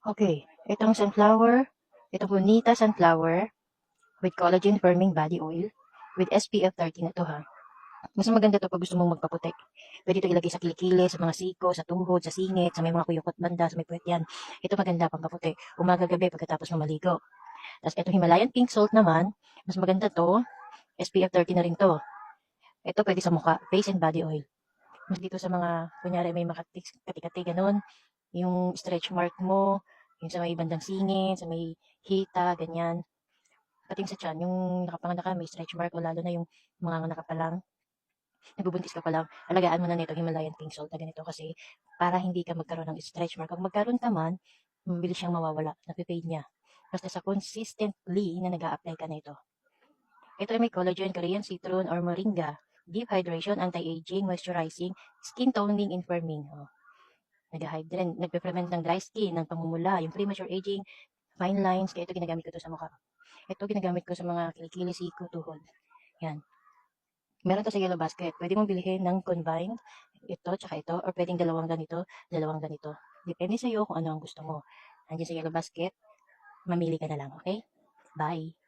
Okay, itong sunflower, itong Bonita sunflower with collagen firming body oil with SPF 30 na to ha. Mas maganda to pag gusto mong magpaputek. Pwede ito ilagay sa kilikili, sa mga siko, sa tuhod, sa singit, sa may mga kuyukot banda, sa may puwet yan. Ito maganda pang paputek. Umaga gabi pagkatapos mo maligo. Tapos ito Himalayan pink salt naman, mas maganda to. SPF 30 na rin to. Ito pwede sa mukha, face and body oil. Mas dito sa mga, kunyari may kati-kati ganun, yung stretch mark mo, yung sa may bandang singit, sa may hita, ganyan. Pati yung sa tiyan, yung nakapanganak ka, may stretch mark, o lalo na yung mga nakapalang, nagbubuntis ka pa lang, alagaan mo na nito Himalayan pink salt na ganito kasi para hindi ka magkaroon ng stretch mark. Pag magkaroon ka man, mabilis siyang mawawala, napipade niya. Basta sa consistently na nag-a-apply ka nito. Ito ay may collagen, Korean citron, or moringa. Deep hydration, anti-aging, moisturizing, skin toning, and firming. Oh, nag-hydrate, nagpe-prevent ng dry skin, ng pamumula, yung premature aging, fine lines. Kaya ito ginagamit ko to sa mukha. Ito ginagamit ko sa mga kilikili, siko, tuhod. Yan. Meron to sa Yellow Basket. Pwede mong bilhin ng combined, ito, tsaka ito, or pwedeng dalawang ganito, dalawang ganito. Depende sa'yo kung ano ang gusto mo. Nandiyan sa Yellow Basket, mamili ka na lang, okay? Bye!